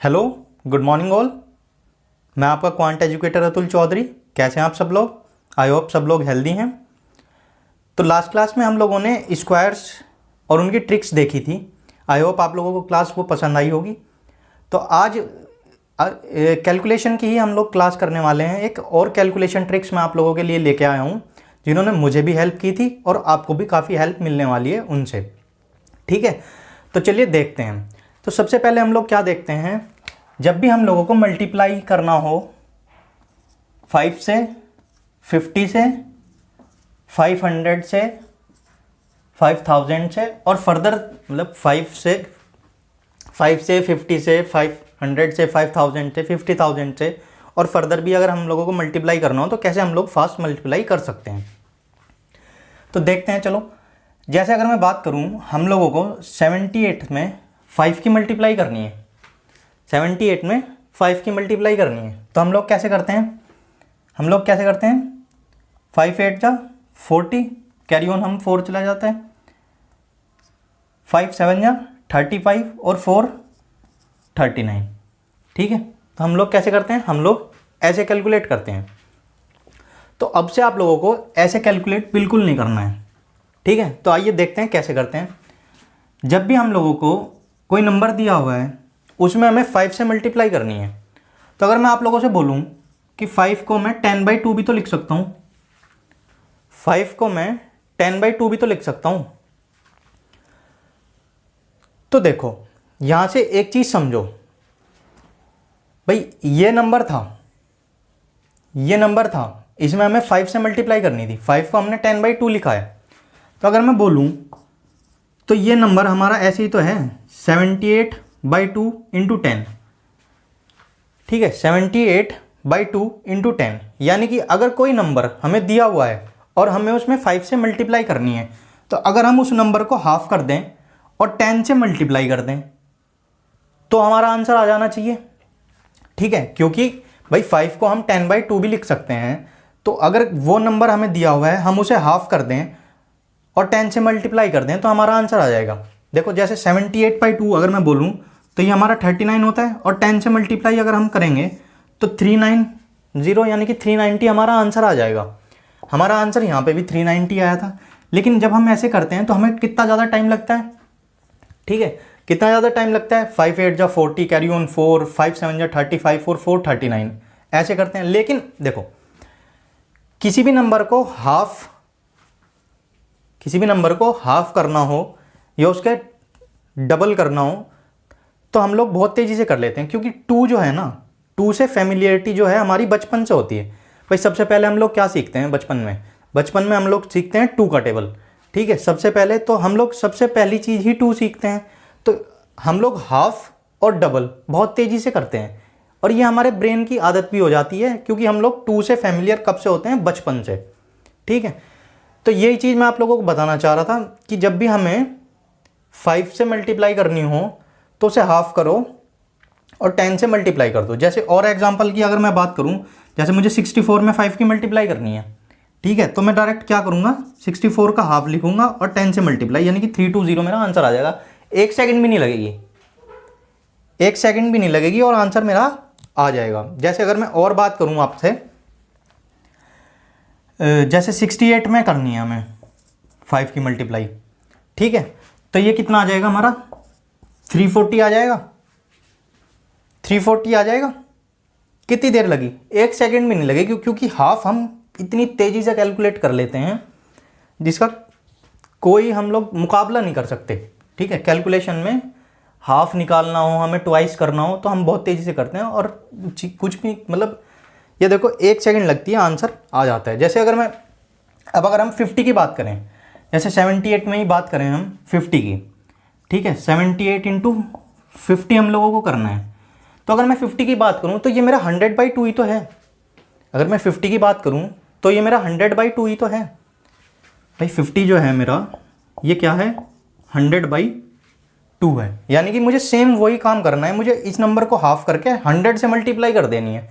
Hello, good morning all. मैं आपका quant educator Atul Chaudhary. कैसे हैं आप सब लोग? आई होप सब लोग हेल्दी हैं। तो लास्ट क्लास में हम लोगों ने स्क्वायर्स और उनकी ट्रिक्स देखी थी। आई होप आप लोगों को क्लास वो पसंद आई होगी। तो आज कैलकुलेशन की ही हम लोग क्लास करने वाले हैं। एक और कैलकुलेशन ट्रिक्स मैं आप लोगों के लिए लेके आया हूँ, जिन्होंने मुझे भी हेल्प की थी और आपको भी काफ़ी हेल्प मिलने वाली है उनसे। ठीक है, तो चलिए देखते हैं। तो सबसे पहले हम लोग क्या देखते हैं, जब भी हम लोगों को मल्टीप्लाई करना हो 5 से, 50 से, 500 से, 5000 से और फर्दर मतलब 5 से 50 से, 500 से, 5000 से, 50,000 से और फर्दर भी अगर हम लोगों को मल्टीप्लाई करना हो तो कैसे हम लोग फास्ट मल्टीप्लाई कर सकते हैं। तो देखते हैं। चलो, जैसे अगर मैं बात करूं, हम लोगों को 78 में 5 की मल्टीप्लाई करनी है। 78 में 5 की मल्टीप्लाई करनी है तो हम लोग कैसे करते हैं? 5 8 जा 40, कैरी ऑन, हम 4 चला जाता है। 5 7 जा 35 और 4 39। ठीक है, तो हम लोग कैसे करते हैं? हम लोग ऐसे कैलकुलेट करते हैं। तो अब से आप लोगों को ऐसे कैलकुलेट बिल्कुल नहीं करना है। ठीक है, तो आइए देखते हैं कैसे करते हैं। जब भी हम लोगों को कोई नंबर दिया हुआ है उसमें हमें 5 से मल्टीप्लाई करनी है। तो अगर मैं आप लोगों से बोलूं कि 5 को मैं 10/2 भी तो लिख सकता हूं, 5 को मैं 10/2 भी तो लिख सकता हूं। तो देखो, यहां से एक चीज समझो भाई, ये नंबर था, इसमें हमें 5 से मल्टीप्लाई करनी थी। 5 को हमने 10/2 लिखा है। तो अगर मैं बोलूं तो ये नंबर हमारा ऐसे ही तो है, 78/2 इंटू 10। ठीक है, 78/2 इंटू 10, यानी कि अगर कोई नंबर हमें दिया हुआ है और हमें उसमें 5 से मल्टीप्लाई करनी है, तो अगर हम उस नंबर को हाफ कर दें और 10 से मल्टीप्लाई कर दें तो हमारा आंसर आ जाना चाहिए। ठीक है, क्योंकि भाई 5 को हम 10/2 भी लिख सकते हैं। तो अगर वो नंबर हमें दिया हुआ है, हम उसे हाफ कर दें और 10 से मल्टीप्लाई कर दें तो हमारा आंसर आ जाएगा। देखो, जैसे 78/2 अगर मैं बोलूं तो ये हमारा 39 होता है और 10 से मल्टीप्लाई अगर हम करेंगे तो 390, यानी कि 390 हमारा आंसर आ जाएगा। हमारा आंसर यहाँ पे भी 390 आया था। लेकिन जब हम ऐसे करते हैं तो हमें कितना ज़्यादा टाइम लगता है? ठीक है, कितना ज़्यादा टाइम लगता है? 5 8 जा 40, कैरी ऑन 4, 5 7 जा 35 और 4 39, ऐसे करते हैं। लेकिन देखो, किसी भी नंबर को हाफ करना हो या उसके डबल करना हो तो हम लोग बहुत तेज़ी से कर लेते हैं, क्योंकि 2 जो है ना, 2 से फैमिलियरिटी जो है हमारी बचपन से होती है। भाई सबसे पहले हम लोग क्या सीखते हैं बचपन में हम लोग सीखते हैं 2 का टेबल। ठीक है, सबसे पहले तो हम लोग सबसे पहली चीज़ ही 2 सीखते हैं। तो हम लोग हाफ और डबल बहुत तेज़ी से करते हैं और ये हमारे ब्रेन की आदत भी हो जाती है, क्योंकि हम लोग 2 से फैमिलियर कब से होते हैं? बचपन से। ठीक है, तो यही चीज़ मैं आप लोगों को बताना चाह रहा था कि जब भी हमें 5 से मल्टीप्लाई करनी हो तो उसे हाफ करो और 10 से मल्टीप्लाई कर दो। जैसे और एग्जांपल की अगर मैं बात करूं, जैसे मुझे 64 में 5 की मल्टीप्लाई करनी है। ठीक है, तो मैं डायरेक्ट क्या करूंगा, 64 का हाफ लिखूंगा और 10 से मल्टीप्लाई, यानी कि 320 मेरा आंसर आ जाएगा। 1 सेकंड भी नहीं लगेगी और आंसर मेरा आ जाएगा। जैसे अगर मैं और बात करूं आपसे, जैसे 68 में करनी है हमें 5 की मल्टीप्लाई। ठीक है, तो ये कितना आ जाएगा हमारा? 340 आ जाएगा। 340 आ जाएगा। कितनी देर लगी? 1 सेकंड भी नहीं लगेगी, क्योंकि हाफ हम इतनी तेज़ी से कैलकुलेट कर लेते हैं जिसका कोई हम लोग मुकाबला नहीं कर सकते। ठीक है, कैलकुलेशन में हाफ निकालना हो, हमें ट्वाइस करना हो तो हम बहुत तेज़ी से करते हैं और कुछ भी मतलब ये देखो 1 सेकंड लगती है, आंसर आ जाता है। जैसे अगर हम 50 की बात करें, जैसे 78 में ही बात करें हम 50 की। ठीक है, 78 इंटू 50 हम लोगों को करना है। तो अगर मैं 50 की बात करूं तो ये मेरा 100/2 ही तो है। अगर मैं 50 की बात करूं तो ये मेरा 100/2 ही तो है। भाई 50 जो है मेरा, ये क्या है? 100/2 है, यानी कि मुझे सेम वही काम करना है। मुझे इस नंबर को हाफ करके 100 से मल्टीप्लाई कर देनी है,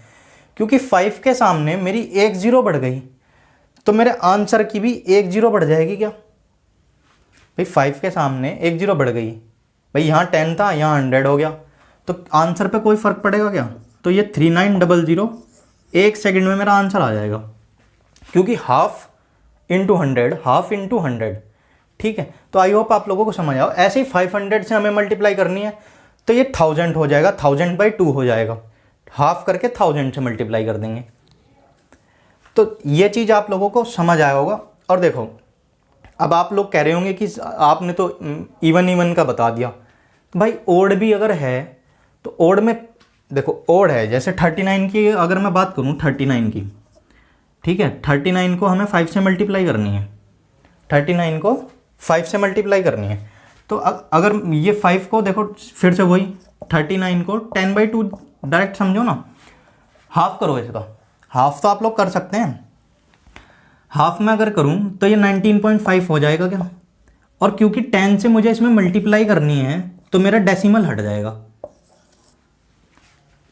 क्योंकि 5 के सामने मेरी 1 0 बढ़ गई तो मेरे आंसर की भी 1 0 बढ़ जाएगी क्या? भाई 5 के सामने 1 0 बढ़ गई। भाई यहाँ 10 था, यहाँ 100 हो गया। तो आंसर पे कोई फ़र्क पड़ेगा क्या? तो ये 3900 1 सेकंड में मेरा आंसर आ जाएगा, क्योंकि हाफ इंटू 100, हाफ इंटू 100, ठीक है। तो आई होप आप लोगों को समझ आओ। ऐसे ही 500 से हमें मल्टीप्लाई करनी है तो ये 1000 हो जाएगा, 1000/2 हो जाएगा, हाफ करके 1000 से मल्टीप्लाई कर देंगे। तो ये चीज़ आप लोगों को समझ आया होगा। और देखो, अब आप लोग कह रहे होंगे कि आपने तो इवन का बता दिया, भाई ओड भी अगर है तो ओड में देखो, ओड है जैसे 39 की अगर मैं बात करूँ 39 की, ठीक है, 39 को हमें 5 से मल्टीप्लाई करनी है, 39 को 5 से मल्टीप्लाई करनी है। तो अगर ये 5 को देखो फिर से वही 39 को 10/2 डायरेक्ट समझो ना, हाफ करो इसका, हाफ तो आप लोग कर सकते हैं। हाफ में अगर करूं तो ये 19.5 हो जाएगा क्या? और क्योंकि 10 से मुझे इसमें मल्टीप्लाई करनी है तो मेरा डेसिमल हट जाएगा।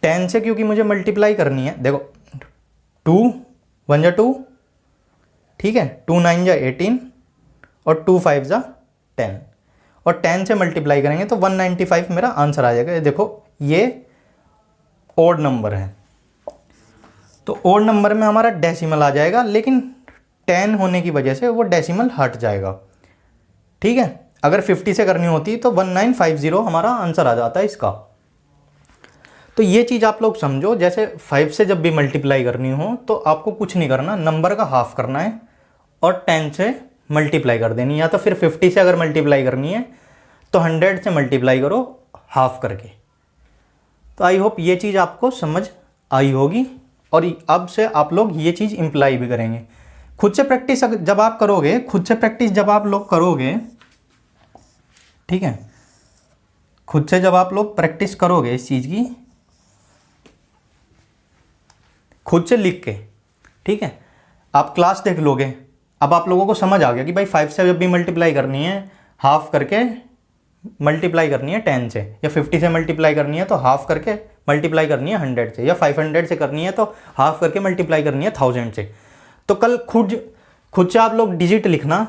10 से क्योंकि मुझे मल्टीप्लाई करनी है, देखो 2 1 जा 2, ठीक है, 2 9 जा 18 और 2 5 जा 10, और 10 से मल्टीप्लाई करेंगे तो 195 मेरा आंसर आ जाएगा। ये देखो, ये ओड नंबर है, तो ओड नंबर में हमारा डेसिमल आ जाएगा, लेकिन 10 होने की वजह से वो डेसिमल हट जाएगा, ठीक है। अगर 50 से करनी होती तो 1950 हमारा आंसर आ जाता है इसका। तो ये चीज़ आप लोग समझो, जैसे 5 से जब भी मल्टीप्लाई करनी हो तो आपको कुछ नहीं करना, नंबर का हाफ करना है और 10 से मल्टीप्लाई कर देनी, या तो फिर 50 से अगर मल्टीप्लाई करनी है तो 100 से मल्टीप्लाई करो हाफ करके। तो आई होप ये चीज़ आपको समझ आई होगी, और अब से आप लोग ये चीज़ इम्प्लाई भी करेंगे। खुद से प्रैक्टिस जब आप करोगे, खुद से प्रैक्टिस जब आप लोग करोगे, ठीक है, खुद से जब आप लोग प्रैक्टिस करोगे इस चीज़ की, खुद से लिख के, ठीक है, आप क्लास देख लोगे, अब आप लोगों को समझ आ गया कि भाई 5 से जब भी मल्टीप्लाई करनी है हाफ करके मल्टीप्लाई करनी है 10 से, या 50 से मल्टीप्लाई करनी है तो हाफ करके मल्टीप्लाई करनी है 100 से, या 500 से करनी है तो हाफ करके मल्टीप्लाई करनी है 1000 से। तो कल खुद से आप लोग डिजिट लिखना,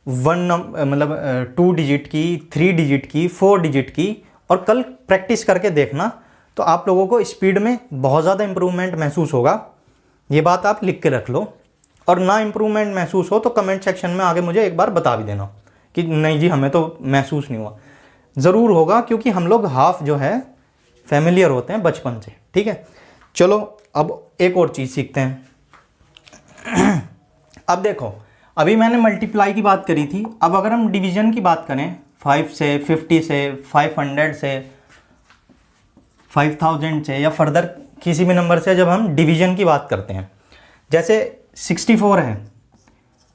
2 डिजिट की, 3 डिजिट की, 4 डिजिट की, और कल प्रैक्टिस करके देखना, तो आप लोगों को स्पीड में बहुत ज़्यादा इंप्रूवमेंट महसूस होगा। ये बात आप लिख के रख लो, और ना इंप्रूवमेंट महसूस हो तो कमेंट सेक्शन में आगे मुझे एक बार बता भी देना कि नहीं जी हमें तो महसूस नहीं हुआ। ज़रूर होगा, क्योंकि हम लोग हाफ जो है फैमिलियर होते हैं बचपन से, ठीक है। चलो अब एक और चीज़ सीखते हैं। अब देखो, अभी मैंने मल्टीप्लाई की बात करी थी, अब अगर हम डिवीज़न की बात करें 5 से, 50 से, 500 से, 5000 से, या फर्दर किसी भी नंबर से जब हम डिवीज़न की बात करते हैं, जैसे 64 है,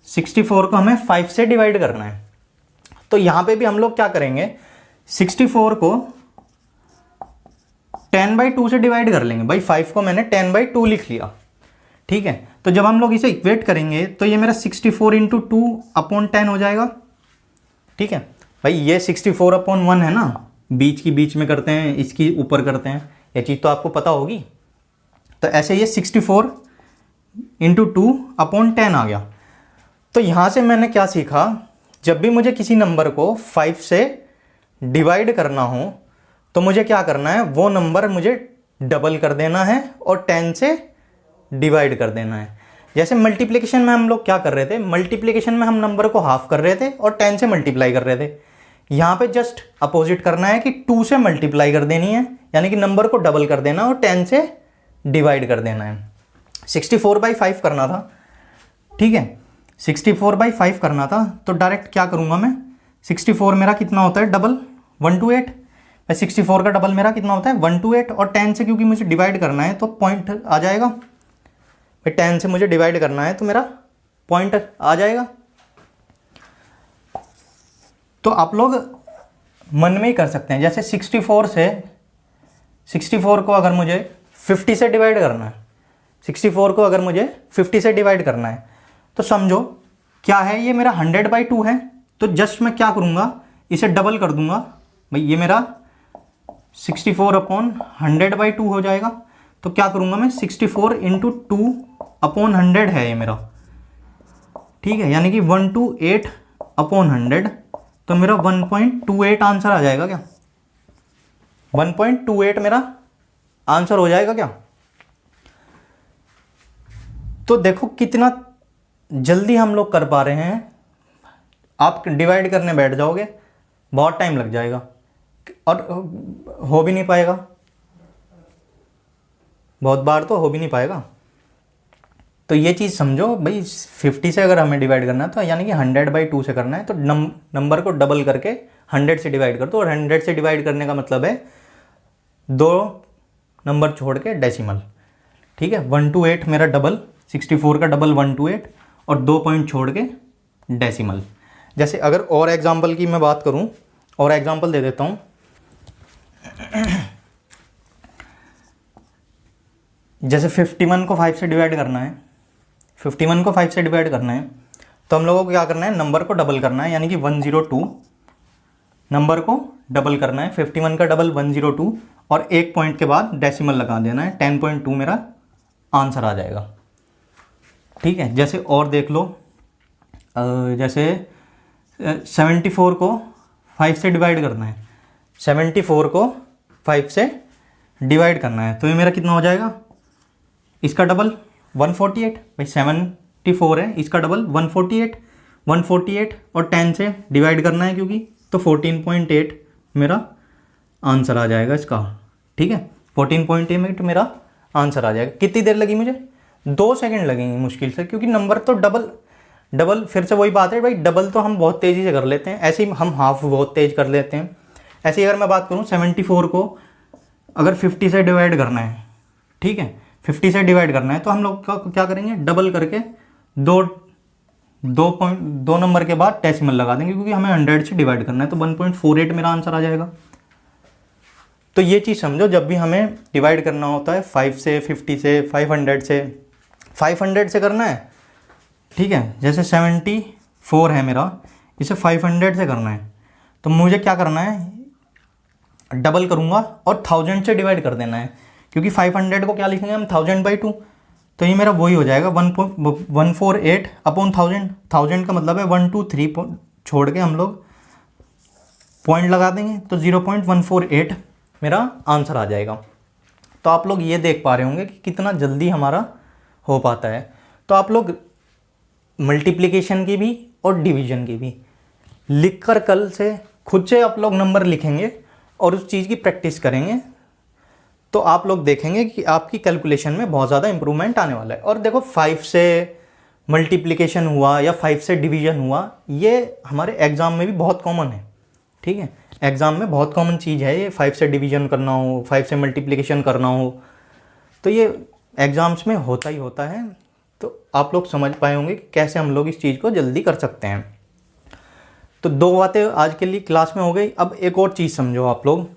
64 को हमें 5 से डिवाइड करना है, तो यहाँ पे भी हम लोग क्या करेंगे, 64 को 10/2 से डिवाइड कर लेंगे। भाई 5 को मैंने 10/2 लिख लिया, ठीक है। तो जब हम लोग इसे इक्वेट करेंगे तो ये मेरा 64 × 2/10 हो जाएगा, ठीक है। भाई ये 64/1 है ना, बीच में करते हैं, इसकी ऊपर करते हैं, ये चीज़ तो आपको पता होगी। तो ऐसे ये 64 × 2/10 आ गया। तो यहाँ से मैंने क्या सीखा, जब भी मुझे किसी नंबर को 5 से डिवाइड करना हो तो मुझे क्या करना है, वो नंबर मुझे डबल कर देना है और 10 से डिवाइड कर देना है। जैसे मल्टीप्लिकेशन में हम लोग क्या कर रहे थे, मल्टीप्लिकेशन में हम नंबर को हाफ कर रहे थे और 10 से मल्टीप्लाई कर रहे थे। यहाँ पे जस्ट अपोजिट करना है कि 2 से मल्टीप्लाई कर देनी है, यानी कि नंबर को डबल कर देना और 10 से डिवाइड कर देना है। 64/5 करना था, ठीक है, 64/5 करना था, तो डायरेक्ट क्या करूँगा मैं, 64 मेरा कितना होता है डबल, 128। 64 का डबल मेरा कितना होता है 128, और 10 से क्योंकि मुझे डिवाइड करना है तो पॉइंट आ जाएगा। 10 से मुझे डिवाइड करना है तो मेरा पॉइंट आ जाएगा। तो आप लोग मन में ही कर सकते हैं, जैसे 64 को अगर मुझे 50 से डिवाइड करना है, 64 को अगर मुझे 50 से डिवाइड करना है तो समझो क्या है, ये मेरा 100/2 है, तो जस्ट मैं क्या करूँगा, इसे डबल कर दूंगा। भाई ये मेरा 64/100/2 हो जाएगा। तो क्या करूँगा मैं, 64 × 2/100 है ये मेरा, ठीक है, यानी कि 128/100, तो मेरा 1.28 आंसर आ जाएगा क्या। 1.28 मेरा आंसर हो जाएगा क्या? तो देखो कितना जल्दी हम लोग कर पा रहे हैं। आप डिवाइड करने बैठ जाओगे बहुत टाइम लग जाएगा और हो भी नहीं पाएगा, बहुत बार तो हो भी नहीं पाएगा। तो ये चीज़ समझो भाई, 50 से अगर हमें डिवाइड करना है तो यानी कि 100/2 से करना है, तो नंबर को डबल करके 100 से डिवाइड कर दो। और 100 से डिवाइड करने का मतलब है 2 नंबर छोड़ के डेसिमल, ठीक है। 128 मेरा डबल, 64 का डबल 128 और 2 पॉइंट छोड़ के डेसिमल। जैसे अगर और एग्जाम्पल की मैं बात करूं, और एग्जाम्पल दे देता हूं। जैसे 51 को 5 से डिवाइड करना है, 51 को 5 से डिवाइड करना है, तो हम लोगों को क्या करना है, नंबर को डबल करना है, यानी कि 102 नंबर को डबल करना है। 51 का डबल 102 और 1 पॉइंट के बाद डेसिमल लगा देना है, 10.2 मेरा आंसर आ जाएगा, ठीक है। जैसे और देख लो, जैसे 74 को 5 से डिवाइड करना है, 74 को 5 से डिवाइड करना है, तो ये मेरा कितना हो जाएगा, इसका डबल 148, भाई 74 है, इसका डबल 148, 148 और 10 से डिवाइड करना है क्योंकि, तो 14.8 मेरा आंसर आ जाएगा इसका, ठीक है। 14.8 मेरा आंसर आ जाएगा। कितनी देर लगी मुझे, 2 सेकंड लगेंगे मुश्किल से, क्योंकि नंबर तो डबल फिर से वही बात है भाई, डबल तो हम बहुत तेज़ी से कर लेते हैं, ऐसे ही हम हाफ बहुत तेज कर लेते हैं। ऐसे ही अगर मैं बात करूँ 74 को अगर 50 से डिवाइड करना है, ठीक है, 50 से डिवाइड करना है, तो हम लोग क्या करेंगे, डबल करके दो नंबर के बाद डेसिमल लगा देंगे, क्योंकि हमें 100 से डिवाइड करना है, तो 1.48 मेरा आंसर आ जाएगा। तो ये चीज़ समझो, जब भी हमें डिवाइड करना होता है 5 से, 50 से, 500 से करना है, ठीक है। जैसे 74 है मेरा, इसे 500 से करना है, तो मुझे क्या करना है, डबल करूँगा और 1000 से डिवाइड कर देना है, क्योंकि 500 को क्या लिखेंगे हम, 1000/2, तो ये मेरा वही हो जाएगा 148 अपॉन 1000। 1000 का मतलब है 1 2 3 छोड़ के हम लोग पॉइंट लगा देंगे, तो 0.148 मेरा आंसर आ जाएगा। तो आप लोग ये देख पा रहे होंगे कि कितना जल्दी हमारा हो पाता है। तो आप लोग मल्टीप्लिकेशन की भी और डिवीजन की भी लिखकर कल से खुद से आप लोग नंबर लिखेंगे और उस चीज़ की प्रैक्टिस करेंगे, तो आप लोग देखेंगे कि आपकी कैलकुलेशन में बहुत ज़्यादा इंप्रूवमेंट आने वाला है। और देखो 5 से मल्टीप्लिकेशन हुआ या 5 से डिवीजन हुआ, ये हमारे एग्ज़ाम में भी बहुत कॉमन है, ठीक है। एग्ज़ाम में बहुत कॉमन चीज़ है ये, 5 से डिवीजन करना हो, 5 से मल्टीप्लिकेशन करना हो, तो ये एग्ज़ाम्स में होता ही होता है। तो आप लोग समझ पाए होंगे कि कैसे हम लोग इस चीज़ को जल्दी कर सकते हैं। तो 2 बातें आज के लिए क्लास में हो गई। अब एक और चीज़ समझो आप लोग,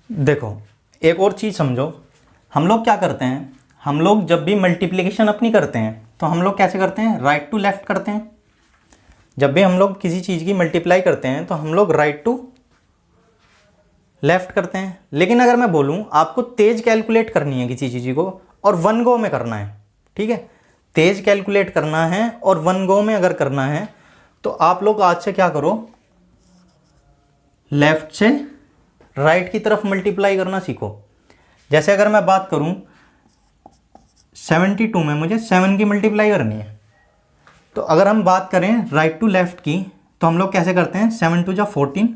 देखो एक और चीज़ समझो, हम लोग क्या करते हैं, हम लोग जब भी मल्टीप्लिकेशन अपनी करते हैं तो हम लोग कैसे करते हैं, राइट टू लेफ़्ट करते हैं। जब भी हम लोग किसी चीज़ की मल्टीप्लाई करते हैं तो हम लोग राइट टू लेफ़्ट करते हैं। लेकिन अगर मैं बोलूँ आपको तेज़ कैलकुलेट करनी है किसी चीज़ को और 1 गो में करना है, ठीक है, तेज़ कैलकुलेट करना है और 1 गो में अगर करना है, तो आप लोग आज से क्या करो, लेफ़्ट से राइट की तरफ मल्टीप्लाई करना सीखो। जैसे अगर मैं बात करूं 72 में मुझे 7 की मल्टीप्लाई करनी है, तो अगर हम बात करें राइट टू लेफ़्ट की, तो हम लोग कैसे करते हैं, 7 2 जा 14,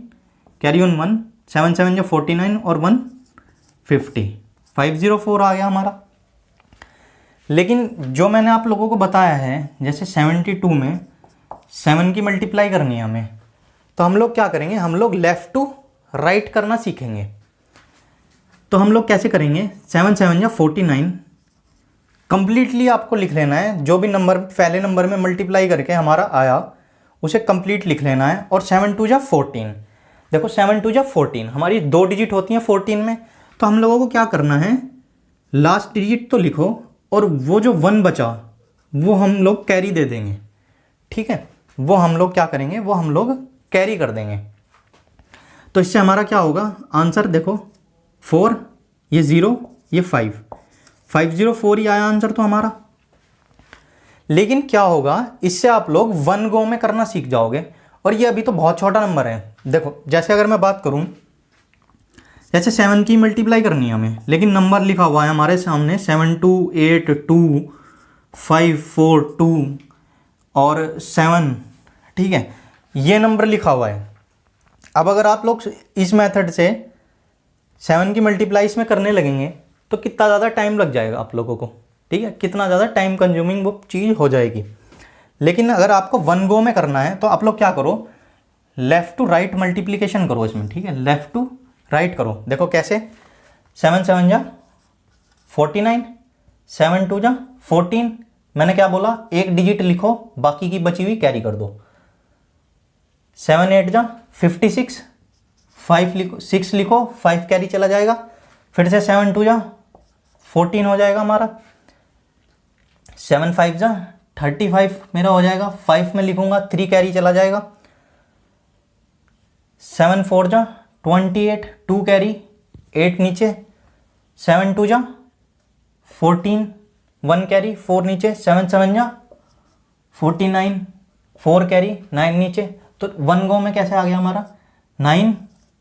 कैरी ऑन 1, 7 7 जा 49 और 1 50, 504 आ गया हमारा। लेकिन जो मैंने आप लोगों को बताया है, जैसे 72 में 7 की मल्टीप्लाई करनी है हमें, तो हम लोग क्या करेंगे, हम लोग लेफ़्ट टू राइट करना सीखेंगे। तो हम लोग कैसे करेंगे, 7 7 या 49 कंप्लीटली आपको लिख लेना है, जो भी नंबर पहले नंबर में मल्टीप्लाई करके हमारा आया उसे कंप्लीट लिख लेना है। और 7 2 जा 14, देखो 7 2 जा 14 हमारी 2 डिजिट होती हैं 14 में, तो हम लोगों को क्या करना है, लास्ट डिजिट तो लिखो और वो जो 1 बचा वो हम लोग कैरी दे देंगे, ठीक है, वो हम लोग क्या करेंगे, वो हम लोग कैरी कर देंगे। तो इससे हमारा क्या होगा, आंसर देखो 4, ये 0, ये 5, 504 ही आया आंसर तो हमारा। लेकिन क्या होगा, इससे आप लोग 1 गो में करना सीख जाओगे। और ये अभी तो बहुत छोटा नंबर है, देखो जैसे अगर मैं बात करूँ, जैसे 7 की मल्टीप्लाई करनी है हमें, लेकिन नंबर लिखा हुआ है हमारे सामने 7 2 8 2 5 4 2 और 7, ठीक है, ये नंबर लिखा हुआ है। अब अगर आप लोग इस मेथड से 7 की मल्टीप्लाई इसमें करने लगेंगे तो कितना ज़्यादा टाइम लग जाएगा आप लोगों को, ठीक है, कितना ज़्यादा टाइम कंज्यूमिंग वो चीज़ हो जाएगी। लेकिन अगर आपको वन गो में करना है तो आप लोग क्या करो, लेफ़्ट टू राइट मल्टीप्लिकेशन करो इसमें, ठीक है, लेफ़्ट टू राइट करो। देखो कैसे, 7 7 जा 49, 7 2 जा 14, मैंने क्या बोला, एक डिजिट लिखो, बाकी की बची हुई कैरी कर दो। 7 8 जा 56, 5 लिखो, 6 लिखो, 5 कैरी चला जाएगा। फिर से 7 2 जा 14 हो जाएगा हमारा। 7 5 जा 35 मेरा हो जाएगा, 5 में लिखूंगा, 3 कैरी चला जाएगा। 7 4 जा 28, 2 कैरी, 8 नीचे। 7 2 जा 14, 1 कैरी, 4 नीचे। 7 7 जा 49, 4 कैरी, 9 नीचे। तो वन गो में कैसे आ गया हमारा, 9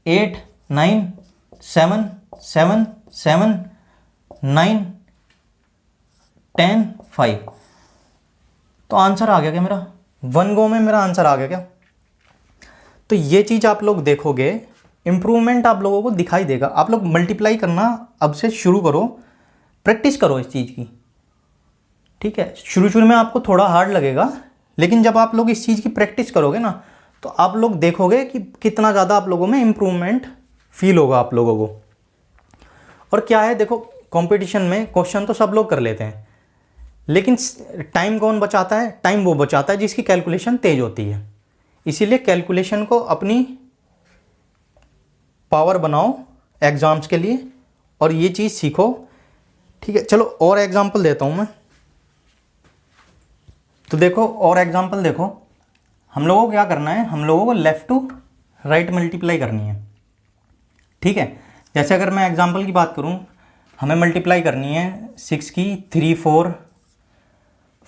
8 9 7 7 7 9 10 5। तो आंसर आ गया क्या मेरा, वन गो में मेरा आंसर आ गया क्या। तो ये चीज़ आप लोग देखोगे, इम्प्रूवमेंट आप लोगों को दिखाई देगा। आप लोग मल्टीप्लाई करना अब से शुरू करो, प्रैक्टिस करो इस चीज़ की, ठीक है। शुरू में आपको थोड़ा हार्ड लगेगा, लेकिन जब आप लोग इस चीज़ की प्रैक्टिस करोगे ना तो आप लोग देखोगे कि कितना ज़्यादा आप लोगों में इम्प्रूवमेंट फील होगा आप लोगों को। और क्या है, देखो कंपटीशन में क्वेश्चन तो सब लोग कर लेते हैं, लेकिन टाइम कौन बचाता है, टाइम वो बचाता है जिसकी कैलकुलेशन तेज होती है। इसीलिए कैलकुलेशन को अपनी पावर बनाओ एग्ज़ाम्स के लिए और ये चीज़ सीखो, ठीक है। चलो और एग्जांपल देता हूँ मैं। तो देखो और एग्जांपल देखो, हम लोगों को क्या करना है, हम लोगों को लेफ़्ट टू राइट मल्टीप्लाई करनी है, ठीक है। जैसे अगर मैं एग्जांपल की बात करूँ, हमें मल्टीप्लाई करनी है 6 की 3 4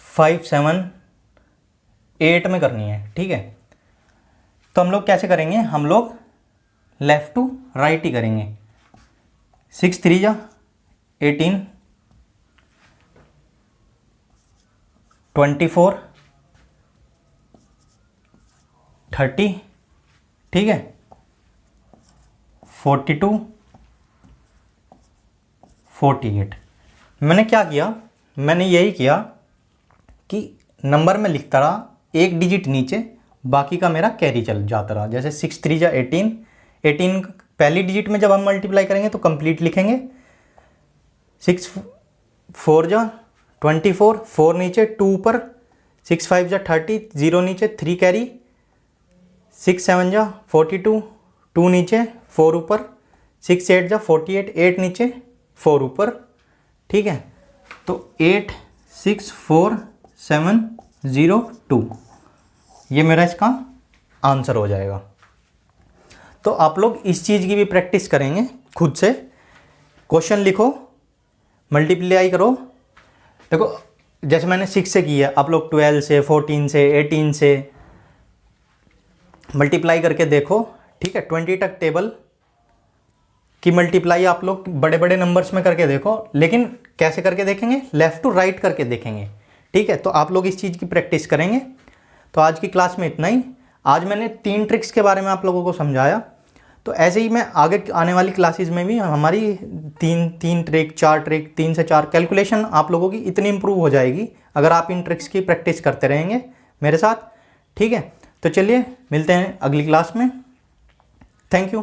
5 7 8 में करनी है, ठीक है। तो हम लोग कैसे करेंगे, हम लोग लेफ़्ट टू राइट ही करेंगे। 6 3 जा 18, 24 30, ठीक है, 42 48। मैंने क्या किया, मैंने यही किया कि नंबर में लिखता रहा, एक डिजिट नीचे, बाकी का मेरा कैरी चल जाता रहा। जैसे 6 3 जा 18, 18 पहली डिजिट में जब हम मल्टीप्लाई करेंगे तो कंप्लीट लिखेंगे। 6 4 जा 24, 4 नीचे 2 ऊपर, 6 5 जा 30, 0 नीचे 3 कैरी, 6 7 जा 42, 2 नीचे 4 ऊपर, 6 8 जा 48, 8 नीचे 4 ऊपर, ठीक है। तो 8 6 4 7 0 2, ये मेरा इसका आंसर हो जाएगा। तो आप लोग इस चीज़ की भी प्रैक्टिस करेंगे, खुद से क्वेश्चन लिखो, मल्टीप्लाई करो। देखो जैसे मैंने 6 से किया, आप लोग 12 से 14 से 18 से मल्टीप्लाई करके देखो, ठीक है। 20 तक टेबल की मल्टीप्लाई आप लोग बड़े बड़े नंबर्स में करके देखो, लेकिन कैसे करके देखेंगे, लेफ़्ट टू राइट करके देखेंगे, ठीक है। तो आप लोग इस चीज़ की प्रैक्टिस करेंगे। तो आज की क्लास में इतना ही। आज मैंने 3 ट्रिक्स के बारे में आप लोगों को समझाया, तो ऐसे ही मैं आगे आने वाली क्लासेस में भी हमारी 3 ट्रिक 4 ट्रिक 3 से 4 कैलकुलेशन आप लोगों की इतनी इंप्रूव हो जाएगी अगर आप इन ट्रिक्स की प्रैक्टिस करते रहेंगे मेरे साथ, ठीक है। तो चलिए मिलते हैं अगली क्लास में। Thank you.